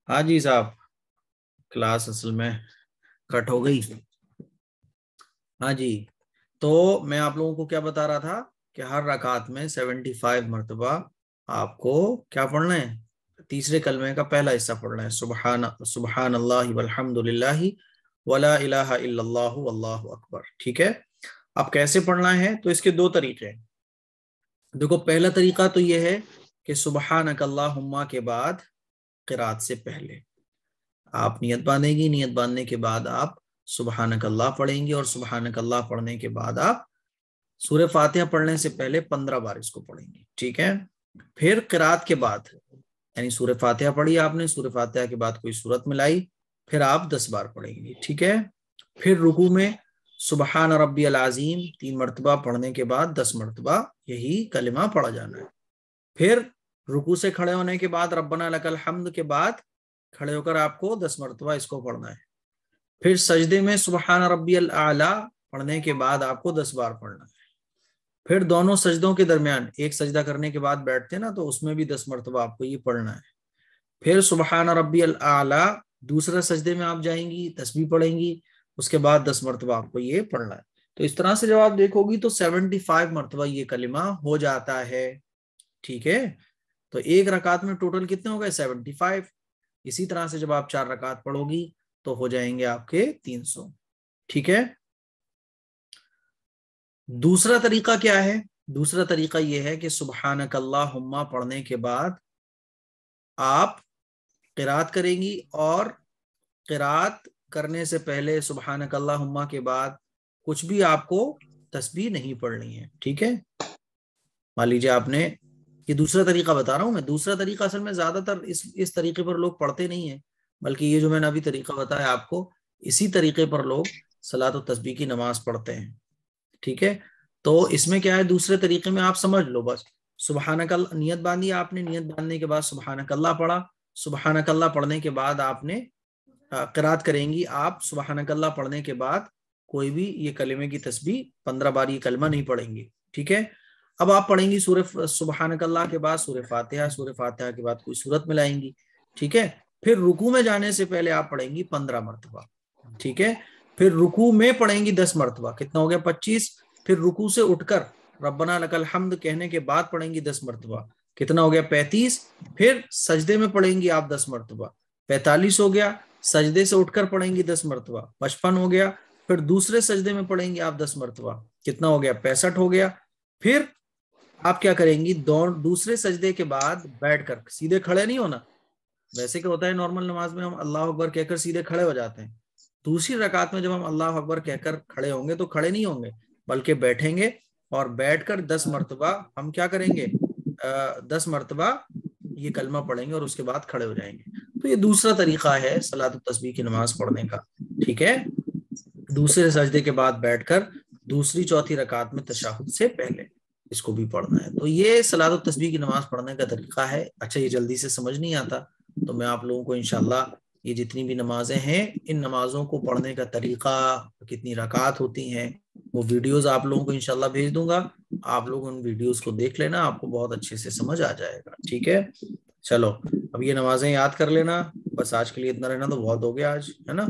हाँ जी साहब, क्लास असल में कट हो गई। हाँ जी, तो मैं आप लोगों को क्या बता रहा था कि हर रकात में 75 मरतबा आपको क्या पढ़ना है, तीसरे कलमे का पहला हिस्सा पढ़ना है, सुबहान सुबहान अल्लाहि वल्हम्दुलिल्लाहि वला इलाहा इल्लल्लाहु वल्लाहु अकबर। ठीक है, अब कैसे पढ़ना है, तो इसके दो तरीके हैं। देखो, पहला तरीका तो यह है कि सुबहानक अल्लाहुम्मा के बाद क़िरात से पहले आप नियत बांधेंगी, नियत बांधने के बाद आप सुबहानक अल्लाह पढ़ेंगे, और सुबहानक अल्लाह पढ़ने के बाद आप सूरह फातिहा पढ़ने से पहले 15 बार इसको पढ़ेंगे। ठीक है, फिर क़िरात के बाद, यानी सूरह फातिहा पढ़ी आपने, सूरह फातिहा के बाद कोई सूरत मिलाई, फिर आप 10 बार पढ़ेंगे। ठीक है, फिर रुकू में सुबहान रब्बियल अज़ीम 3 मरतबा पढ़ने के बाद 10 मरतबा यही कलिमा पढ़ा जाना है। फिर रुकू से खड़े होने के बाद रब्बना लकल हम्द के बाद खड़े होकर आपको 10 मरतबा इसको पढ़ना है। फिर सजदे में सुबहान रब्बियल आला पढ़ने के बाद आपको 10 बार पढ़ना है। फिर दोनों सजदों के दरमियान, एक सजदा करने के बाद बैठते ना, तो उसमें भी 10 मरतबा आपको ये पढ़ना है। फिर सुबहान रब्बियल आला दूसरा सजदे में आप जाएंगी, तस्बीह पढ़ेंगी, उसके बाद 10 मरतबा आपको ये पढ़ना है। तो इस तरह से जब आप देखोगी तो 75 मरतबा ये कलिमा हो जाता है। ठीक है, तो एक रकात में टोटल कितने हो गए, 75। इसी तरह से जब आप 4 रकात पढ़ोगी तो हो जाएंगे आपके 300। ठीक है, दूसरा तरीका क्या है, दूसरा तरीका यह है कि सुबहानक अल्लाहुम्मा पढ़ने के बाद आप क़िरात करेंगी, और क़िरात करने से पहले सुबहानक अल्लाहुम्मा के बाद कुछ भी आपको तस्बीह नहीं पढ़नी है। ठीक है, मान लीजिए आपने, ये दूसरा तरीका बता रहा हूं मैं, दूसरा तरीका असल में ज्यादातर इस तरीके पर लोग पढ़ते नहीं है, बल्कि ये जो मैंने अभी तरीका बताया आपको, इसी तरीके पर लोग सलात और तस्बीह की नमाज पढ़ते हैं। ठीक है, तो इसमें क्या है, दूसरे तरीके में आप समझ लो, बस सुबहानक अल्लाह नियत बांधी आपने, नियत बांधने के बाद सुबहानक अल्लाह पढ़ा, सुबहानक अल्लाह पढ़ने के बाद आपने क़िरात करेंगी आप, सुबहानक अल्लाह पढ़ने के बाद कोई भी ये कलिमे की तस्बीह 15 बार ये कलमा नहीं पढ़ेंगी। ठीक है, अब आप पढ़ेंगी सूरह सुबहानक अल्लाह के बाद सूरह फातिहा, सूरह फातिहा के बाद कोई सूरत मिलाएंगी। ठीक है, फिर रुकू में जाने से पहले आप पढ़ेंगी 15 मरतबा। ठीक है, फिर रुकू में पढ़ेंगी 10 मरतबा, कितना हो गया 25। फिर रुकू से उठकर रब्बना लकल हम्द कहने के बाद पढ़ेंगी 10 मरतबा, कितना हो गया 35। फिर सजदे में पढ़ेंगी आप 10 मरतबा, 45 हो गया। सजदे से उठकर पढ़ेंगी 10 मरतबा, 55 हो गया। फिर दूसरे सजदे में पढ़ेंगी आप 10 मरतबा, कितना हो गया 65 हो गया। फिर आप क्या करेंगी, दूसरे सजदे के बाद बैठकर, सीधे खड़े नहीं होना, वैसे क्या होता है नॉर्मल नमाज में हम अल्लाह अकबर कहकर सीधे खड़े हो जाते हैं। दूसरी रकात में जब हम अल्लाह अकबर कहकर खड़े होंगे तो खड़े नहीं होंगे, बल्कि बैठेंगे, और बैठकर 10 मरतबा हम क्या करेंगे, 10 मरतबा ये कलमा पढ़ेंगे और उसके बाद खड़े हो जाएंगे। तो ये दूसरा तरीका है सलात तस्बीह की नमाज पढ़ने का। ठीक है, दूसरे सजदे के बाद बैठकर दूसरी चौथी रकात में तशहुद से पहले इसको भी पढ़ना है। तो ये सलात तस्बीह की नमाज पढ़ने का तरीका है। अच्छा, ये जल्दी से समझ नहीं आता, तो मैं आप लोगों को इंशाल्लाह ये जितनी भी नमाजें हैं, इन नमाजों को पढ़ने का तरीका, कितनी रकात होती हैं, वो वीडियोस आप लोगों को इंशाल्लाह भेज दूंगा। आप लोग उन वीडियोस को देख लेना, आपको बहुत अच्छे से समझ आ जाएगा। ठीक है, चलो अब ये नमाजें याद कर लेना। बस आज के लिए इतना रहना तो बहुत हो गया आज, है ना।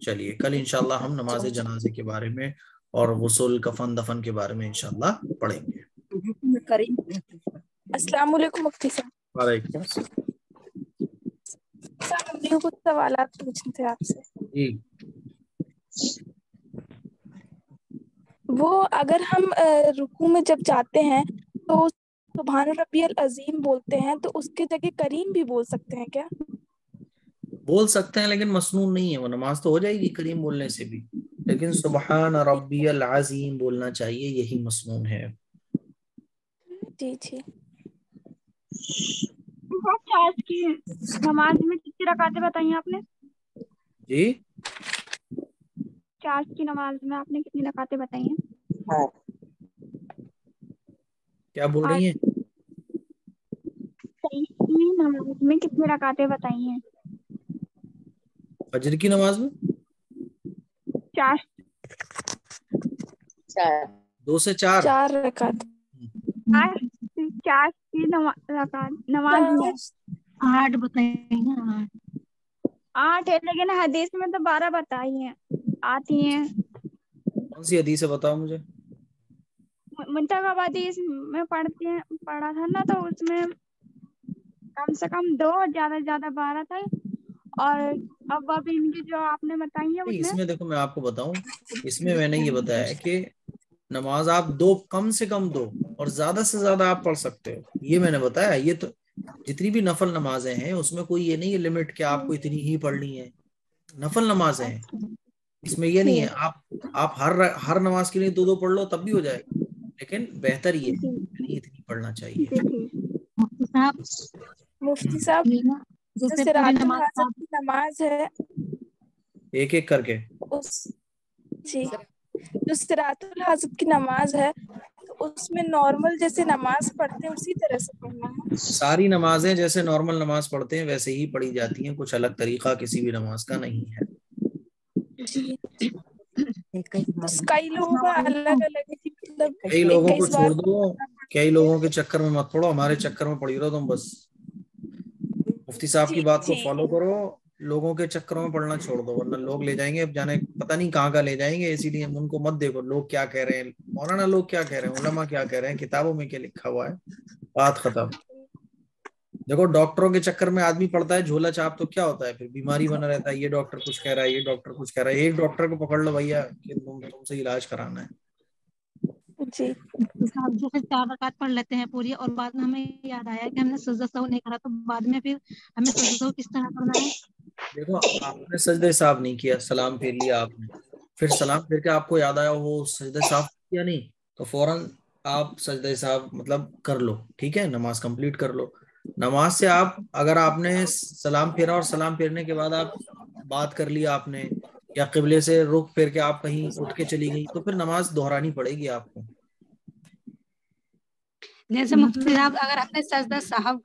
चलिए, कल इंशाल्लाह हम नमाज जनाजे के बारे में और गुस्ल कफन दफन के बारे में इंशाल्लाह पढ़ेंगे। अस्सलाम वालेकुम मुफ्ती साहब। वालेकुम अस्सलाम। साहब मुझे कुछ सवालात पूछने थे आपसे। जी, वो अगर हम रुकू में जब जाते हैं तो सुभान रब्बियल अजीम बोलते हैं, तो उसके जगह करीम भी बोल सकते हैं क्या? बोल सकते हैं, लेकिन मसनून नहीं है वो, नमाज तो हो जाएगी करीम बोलने से भी, लेकिन सुबहान रब्बियल अज़ीम बोलना चाहिए, यही मसनून है। जी जी। आज की नमाज में कितनी रकातें बताई आपने? जी, चार की नमाज में आपने कितनी रकातें बताई हैं? क्या बोल रही हैं? की नमाज में कितनी रकातें बताई हैं? फजर की नमाज में चार। 2 से 4। 4 रकात। चार की नमाज में 8 8 बताई हैं। 8 है, लेकिन हदीस में तो 12 बताई हैं, आती हैं। कौन सी हदीस है बताओ मुझे। मुंतखब हदीस में पढ़ा था ना, तो उसमें कम से कम 2, ज्यादा से ज्यादा 12 था। और अब इनकी जो आपने बताई है नहीं, उसमें इसमें देखो मैं आपको बताऊं, इसमें मैंने ये बताया है कि नमाज आप दो, कम से कम दो, और ज्यादा से ज्यादा आप पढ़ सकते हो, ये मैंने बताया। ये तो जितनी भी नफल नमाजें हैं उसमें कोई ये नहीं है लिमिट कि आपको इतनी ही पढ़नी है। नफल नमाजें हैं, इसमें ये नहीं है ठीक। आप हर नमाज के लिए दो दो पढ़ लो तब भी हो जाएगा, लेकिन बेहतर ये है जी नहीं इतनी पढ़ना चाहिए। जी ठीक। मुफ्ती साहब, मुफ्ती साहब, ये ना जो जैसे पूरी सिरातुल नमाज हासब आप की नमाज है एक एक करके। उस जी, जो सिरातुल हासब की नमाज है तो उसमें नॉर्मल जैसे नमाज पढ़ते हैं उसी तरह से पढ़ना है। सारी नमाजें जैसे नॉर्मल नमाज पढ़ते हैं वैसे ही पढ़ी जाती हैं, कुछ अलग तरीका किसी भी नमाज का नहीं है। जी, एक एक तो कई लोगों का अलग अलग है कि मतलब कई लोगों को 21 छोड़ बार दो, पढ़ना कई पड़ती लोगों है। के चक्कर में मत पड़ो, हमारे चक्कर में पड़ी रहो तुम बस। मुफ्ती साहब की जी बात को जी फॉलो करो, लोगों के चक्करों में पड़ना छोड़ दो, वरना लोग ले जाएंगे, अब जाने पता नहीं कहाँ ले जाएंगे। इसीलिए उनको मत देखो लोग क्या कह रहे हैं, मौलाना लोग क्या कह रहे हैं, उलमा क्या कह रहे हैं, किताबों में क्या लिखा हुआ है, बात खत्म। देखो डॉक्टरों के चक्कर में आदमी पड़ता है झोला छाप तो क्या होता है, फिर बीमारी बना रहता है, ये डॉक्टर कुछ कह रहा है, ये डॉक्टर कुछ कह रहा है। एक डॉक्टर को पकड़ लो भैया कि तुमसे इलाज कराना है। जी। मुफ्ती साहब जैसे 4 रकात पढ़ लेते हैं पूरी, और बाद में हमें याद आया कि हमने सजदा सहू नहीं करा, तो बाद में फिर हमें सजदा सहू किस तरह करना है? देखो आपने सजदे साफ नहीं किया, सलाम फेर लिया आपने, फिर सलाम फेर के आपको याद आया वो सजदे साफ किया नहीं, तो फौरन आप सजदे साफ मतलब कर लो, ठीक है, नमाज कंप्लीट कर लो। नमाज से आप अगर आपने सलाम फेरा और सलाम फेरने के बाद आप बात कर लिया आपने, या किबले से रुख फेर के आप कहीं उठ के चली गई, तो फिर नमाज दोहरानी पड़ेगी आपको। जैसे मुफ्ती साहब अगर आपने सजदा साहब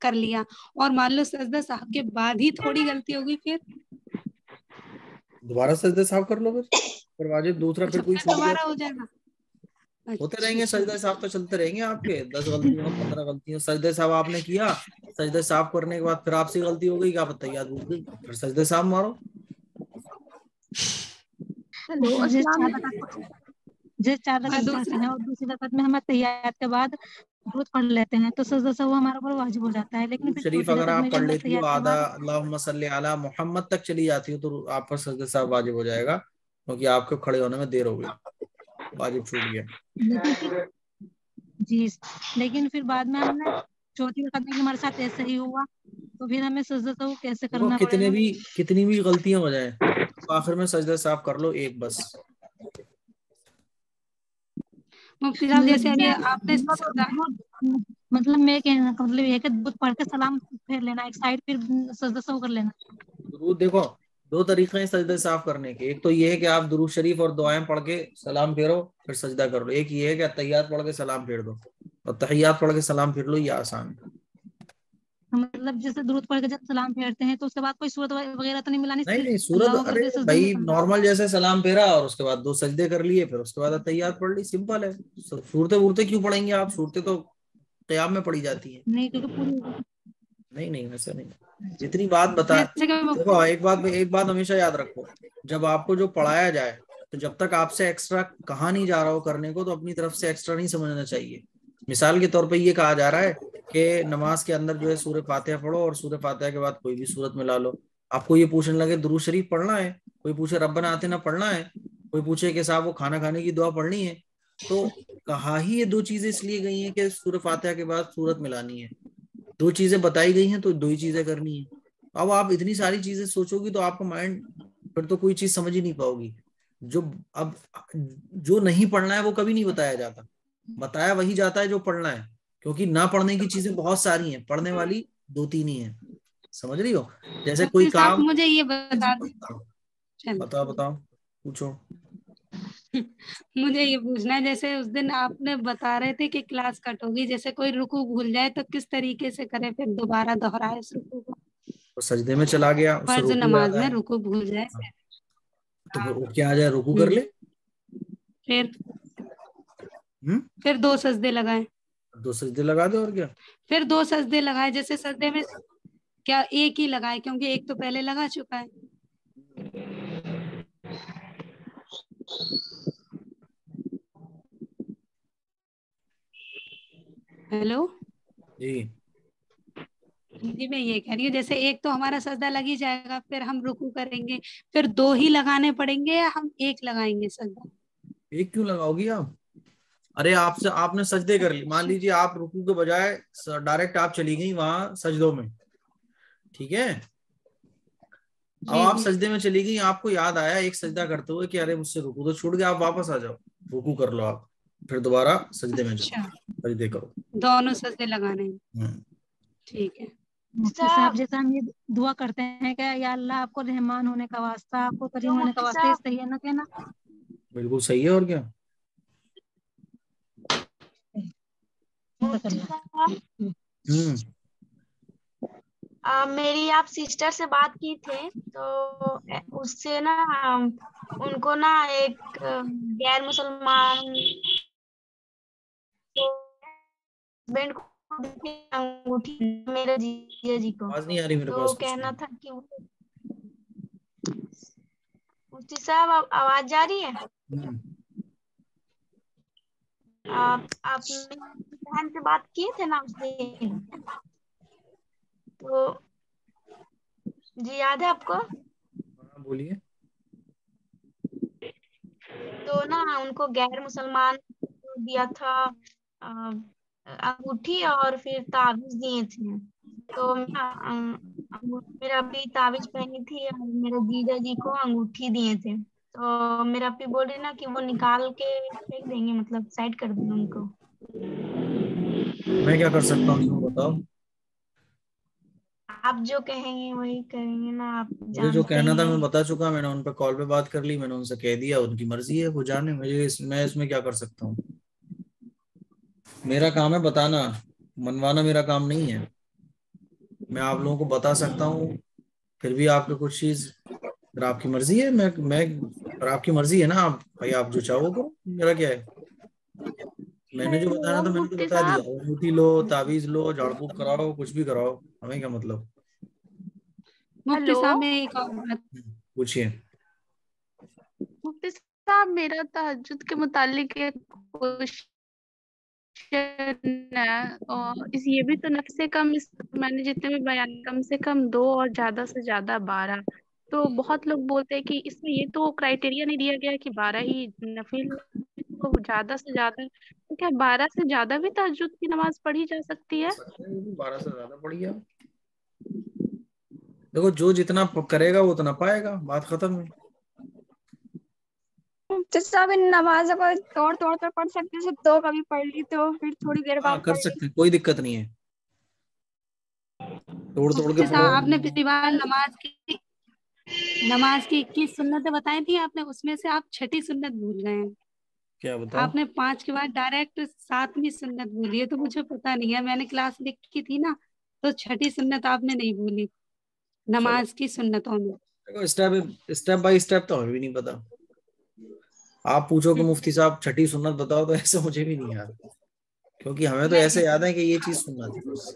कर लिया और मान लो सजदा साहब के बाद ही थोड़ी गलती होगी, फिर दोबारा सजदे साफ कर लो, फिर वाजिब दूसरा, फिर अच्छा कोई फिर छूट गया। दोबारा हो जाएगा। होते अच्छा रहेंगे सजदे साहब तो चलते रहेंगे आपके, 10 गलतियों 15 गलतियों, सजदे साहब आपने किया, सजदे साहब करने के बाद फिर आपसे गलती हो गई, क्या पता याद भूल गई, फिर सजदे साहब मारो। हेलो, जैसे अस्सलाम 4 वालेकुम। रकात जैसे 4 और रकात पढ़ते दूसरा हैं और दूसरी रकात में हम तहियात के बाद दुरूद पढ़ लेते हैं, तो सजदा सहू हमारे ऊपर वाजिब हो जाता है। लेकिन दुरूद फिर शरीफ चौथी अगर रकात आप में भी पढ़ हम लेती हो तहियात के आधा बाद अल्लाहुम्मा सल्ली अला मोहम्मद तक चली जाती हो, तो आप पर सजदे साहब वाजिब हो जाएगा, क्योंकि आपको खड़े होने में देर हो गई, वाजिब छूट गया। लेकिन फिर जी लेकिन फिर बाद में हमने चौथी रकात में हमारे साथ ऐसे ही हुआ, तो फिर हमें सजदा सहू कैसे देखो करना पड़ेगा? कितनी भी गलतियां हो जाए तो आखिर में सजदे साहब कर लो एक बस। मुफ्ती साहब जैसे अभी आपने मतलब मैं कहने का मतलब ये है कि दुरूद पढ़ के सलाम फेर लेना एक साइड, फिर सजदा सहू कर लेना। दुरूद देखो दो तरीके हैं सजदे साफ करने के, एक तो ये है कि आप दुरूद शरीफ और दुआएं पढ़ के सलाम फेरो फिर सजदा कर लो, एक ये है कि तहियात पढ़ के सलाम फेर दो, और तहियात पढ़ के सलाम फेर लो, ये आसान है। मतलब जैसे दुरूद पढ़ के जब सलाम फेरते हैं तो उसके बाद कोई सूरत वगैरह तो नहीं मिलानी, नहीं सिर्फ नहीं सूरत, अल्लाह अकबर अरे के सजदे में भाई करना? नॉर्मल जैसे सलाम फेरा और उसके बाद दो सजदे कर लिए, फिर उसके बाद तहियात पढ़ ली, सिंपल है। सूरतें वूरतें क्यों पढ़ेंगे आप, सूरतें तो क़याम में पढ़ी जाती हैं। नहीं क्योंकि पूरी नहीं नहीं वैसा नहीं, जितनी बात बता, जैसे कि देखो एक बात हमेशा याद रखो, जब आपको जो पढ़ाया जाए तो जब तक आपसे एक्स्ट्रा कहा नहीं जा रहा हो करने को, तो अपनी तरफ से एक्स्ट्रा नहीं समझना चाहिए। मिसाल के तौर पे ये कहा जा रहा है कि नमाज के अंदर जो है सूरह फातिहा पढ़ो और सूरह फातिहा के बाद कोई भी सूरत मिला लो, आपको ये पूछने लगे दुरूद शरीफ पढ़ना है, कोई पूछे रब्बना आतिना पढ़ना है, कोई पूछे कि साहब वो खाना खाने की दुआ पढ़नी है, तो कहा ही ये दो चीजें इसलिए गई हैं कि सूरह फातिहा के बाद सूरत मिलानी है, दो चीजें बताई गई हैं तो दो ही चीजें करनी है। अब आप इतनी सारी चीजें सोचोगी तो आपका माइंड फिर तो कोई चीज समझ ही नहीं पाओगी। जो अब जो नहीं पढ़ना है वो कभी नहीं बताया जाता, बताया वही जाता है जो पढ़ना है, क्योंकि ना पढ़ने की चीजें बहुत सारी हैं, पढ़ने वाली दो तीन ही हैं, समझ रही हो। जैसे कोई मुफ्ती साहब काम, मुझे ये बता दें। चलो बताओ बताओ पूछो। मुझे ये पूछना है, जैसे उस दिन आपने बता रहे थे कि क्लास कट होगी, जैसे कोई रुकू भूल जाए तो किस तरीके से करे, फिर दोबारा दोहराए उस रुकू को? तो सजदे में चला गया, उसे फर्ज रुकू याद नमाज में आया रुकू भूल जाए तो फिर उठ के आ जाए रुकू कर ले। फिर हम्म, फिर 2 सजदे लगाए, दो सजदे लगा दे और क्या। फिर 2 सजदे लगाए, जैसे सजदे में کیا ایک ہی لگائے؟ کیونکہ ایک تو پہلے لگا چکا ہے. ہیلو جی جی میں یہ کہہ رہی ہوں جیسے ایک تو ہمارا سجدہ لگ ہی جائے گا، پھر ہم رکوع کریں گے، پھر 2 ہی لگانے پڑیں گے یا ہم ایک لگائیں گے سجدہ؟ ایک کیوں لگاؤ گی آپ؟ ارے آپ نے سجدے کر لی، مان لیجیے آپ رکوع کے بجائے ڈائریکٹ آپ چلی گئی وہاں سجدوں میں، ٹھیک ہے؟ اب آپ سجدے میں چلی گئی، آپ کو یاد آیا ایک سجدہ کرتے ہوئے کہ ارے مجھ سے رکوع تو چھوٹ گیا، آپ واپس آ جاؤ، رکوع کر لو، آپ پھر دوبارہ سجدے میں اچھا جاؤ، سجدے کرو. دونوں سجدے لگانے ہیں، ٹھیک ہے. مفتی صاحب جیسے ہم یہ دعا کرتے ہیں کہ یا اللہ آپ کو رحمان ہونے کا واسطہ، آپ کو کریم ہونے کا واسطہ، یہ صحیح ہے نا کہنا؟ بالکل صحیح ہے، اور کیا. ہوں میری آپ سسٹر سے بات کی تھے تو اس سے نا ان کو نا ایک غیر مسلمان ہسبینڈ کو انگوٹھی میرے جیجا جی کو، آواز نہیں آ رہی میرے تو پاس کچھ کہنا نہیں. تھا کہ مفتی صاحب آواز جا رہی ہے؟ آپ بہن سے بات کیے تھے نا اس دن، تو جی یاد ہے آپ کو؟ بولیے. تو نا ان کو غیر مسلمان دیا تھا انگوٹھی اور پھر تعویذ دیے تھے، تو میرا ابھی تعویذ پہنی تھی اور میرے جیجا جی کو انگوٹھی دیے تھے، تو میرا ابھی بول رہے نا کہ وہ نکال کے پھینک دیں گے، مطلب سائڈ کر دیں گے ان کو. میں کیا کر سکتا ہوں اس میں بتاؤ؟ آپ جو کہیں گے وہی کریں گے نا، آپ مجھے جو جانتے کہنا ہی تھا ہیں. میں بتا چکا، میں نے ان پہ کال پہ بات کر لی، میں نے ان سے کہہ دیا، ان کی مرضی ہے، وہ جانے، میں اس میں کیا کر سکتا ہوں؟ میرا کام ہے بتانا، منوانا میرا کام نہیں ہے. میں آپ لوگوں کو بتا سکتا ہوں، پھر بھی آپ کو کچھ چیز اگر آپ کی مرضی ہے، میں اور آپ کی مرضی ہے نا، آپ بھائی آپ جو چاہو کرو، میرا کیا ہے. میں نے جو بتانا تھا میں نے تو مفتی بتا صاحب دیا، انگوٹھی لو، تعویذ لو، جھاڑ پھونک کراؤ، کچھ بھی کراؤ، ہمیں کیا مطلب. مفتی ہیلو صاحب میں ایک اور بات، پوچھیے. مفتی صاحب میرا تہجد کے متعلق ایک کوشچن ہے، اور یہ بھی تو نفس سے کم، میں نے جتنے بھی بیان کم سے کم 2 اور زیادہ سے زیادہ 12، تو بہت لوگ بولتے ہیں کہ اس میں یہ تو کرائٹیریا نہیں دیا گیا کہ 12 ہی نفل کو زیادہ سے زیادہ، تو کیا 12 سے زیادہ بھی تہجد کی نماز پڑھی جا سکتی ہے؟ 12 سے زیادہ پڑھی ہے. دیکھو جو جتنا کرے گا وہ اتنا پائے گا، بات ختم ہے. صاحب ان نماز کو توڑ توڑ کر پڑھ سکتے ہیں، صرف 2 کبھی پڑھ لی تو پھر تھوڑی دیر ہاں بعد کر پڑھ لی. سکتے ہیں، کوئی دقت نہیں ہے، توڑ توڑ کے مفتی پڑھو. صاحب آپ نے پچھلی بار نماز کی 21 سنتیں بتائی تھی آپ نے، اس میں سے آپ 6ٹھی سنت بھول گئے ہیں. کیا بتاؤ؟ آپ نے 5 کے بعد ڈائریکٹ 7ویں سنت بولی ہے، تو مجھے پتا نہیں ہے، میں نے کلاس لکھی تھی نا، تو 6ٹھی سنت آپ نے نہیں بولی چلو نماز کی سنتوں میں. دیکھو اسٹیپ بائی اسٹیپ تو ہمیں بھی نہیں پتا. آپ پوچھو کہ مفتی صاحب 6ٹھی سنت بتاؤ، تو ایسے مجھے بھی نہیں یاد، کیونکہ ہمیں تو ایسے یاد ہے کہ یہ چیز سننا تھی بس.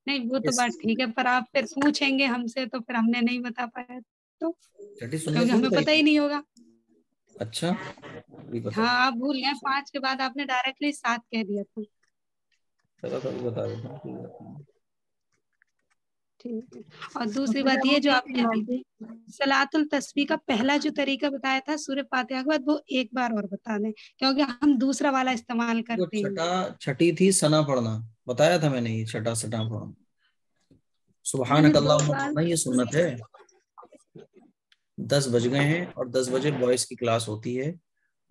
نہیں وہ تو بات ٹھیک ہے، پر آپ پھر پوچھیں گے ہم سے تو پھر ہم نے نہیں بتا پایا تو، 6ٹھی کیونکہ سنت نہیں ہمیں بتائی پتہ تھی؟ ہی نہیں ہوگا. اچھا ابھی بتاؤ. ہاں آپ بھول گئے، 5 کے بعد آپ نے ڈائریکٹلی 7 کہہ دیا تھا. چلو تو ابھی بتا دیتا ہوں. ٹھیک ہے. اور دوسری بات یہ جو آپ نے صلاۃ التسبیح کا پہلا جو طریقہ بتایا تھا سورہ فاتحہ کے بعد، وہ ایک بار اور بتا دیں، کیونکہ ہم دوسرا والا استعمال کرتے ہیں. 6ٹھی تھی ثنا پڑھنا، بتایا تھا میں نے، یہ 6ٹھا سنا پڑھنا. میں نے سبحانک 2 اللہم بار پڑھنا یہ سنت ہے. 10 بج گئے ہیں اور 10 بجے بوائز کی کلاس ہوتی ہے،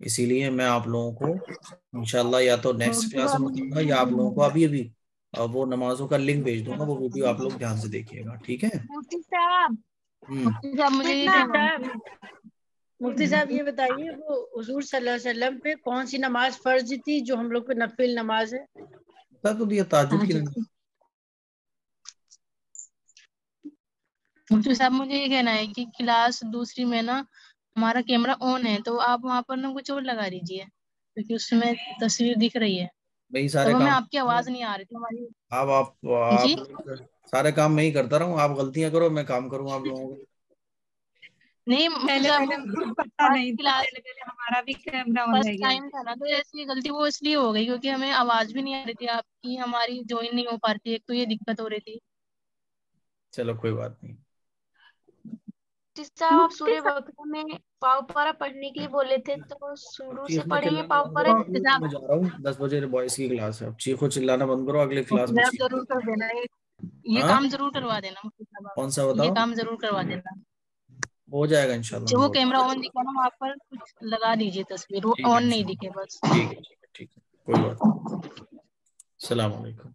اسی لیے میں آپ لوگوں کو انشاءاللہ یا تو نیکسٹ کلاس میں بتاؤں گا، یا آپ لوگوں کو ابھی وہ نمازوں کا لنک بھیج دوں گا، وہ ویڈیو آپ لوگ دھیان سے دیکھیے گا، ٹھیک ہے؟ مفتی صاحب مجھے یہ مفتی صاحب یہ بتائیے، وہ حضور صلی اللہ علیہ وسلم پہ کون سی نماز فرض تھی جو ہم لوگ پہ نفل نماز ہے؟ بتا تو دیا، تہجد کی نماز. مفتی صاحب مجھے یہ کہنا ہے کہ کلاس دوسری میں نا ہمارا کیمرہ آن ہے، تو آپ وہاں پر نا کچھ اور لگا دیجیے، کیونکہ اس میں تصویر دکھ رہی ہے. میں ہی سارے تب ہمیں کام آپ کی آواز نہیں آ رہی تھی ہماری. آپ جی سارے کام میں ہی کرتا رہا ہوں، آپ غلطیاں کرو میں کام کروں آپ لوگوں کو. نہیں پہلے جب پہلے ہم کو پتا نہیں تھا، کلاس پہلے پہلے ہمارا بھی کیمرہ آن رہ فرسٹ گیا. ٹائم تھا نا، تو ایسی غلطی وہ اس لیے ہو گئی کیونکہ ہمیں آواز بھی نہیں آ رہی تھی آپ کی، ہماری جوائن نہیں ہو پا رہی تھی، ایک تو یہ دقت ہو رہی تھی. چلو کوئی بات نہیں. مفتی صاحب آپ مفتی سورہ صاحب بقرہ میں پاؤ پارا پڑھنے کے لیے بولے تھے، تو شروع سے چیخنا پڑھیں گے چلانا پاؤ بند پارا؟ کرو آپ لوگ، میں جا رہا ہوں 10 بجے بوائز کی کلاس ہے، اب چیخو چلانا بند کرو، اگلی کلاس میں آپ چیخو. ضرور کر دینا یہ ہاں کام ضرور کروا دینا مفتی صاحب آپ. کون سا یہ بتاؤ؟ کام ضرور کروا دینا. ہو جائے گا انشاءاللہ. جو وہ کیمرہ آن دکھا نا وہاں پر کچھ لگا دیجیے تصویر، وہ ٹھیک ہے آن نہیں انشاءاللہ. دکھے بس. ٹھیک ہے کوئی بات نہیں. السلام علیکم.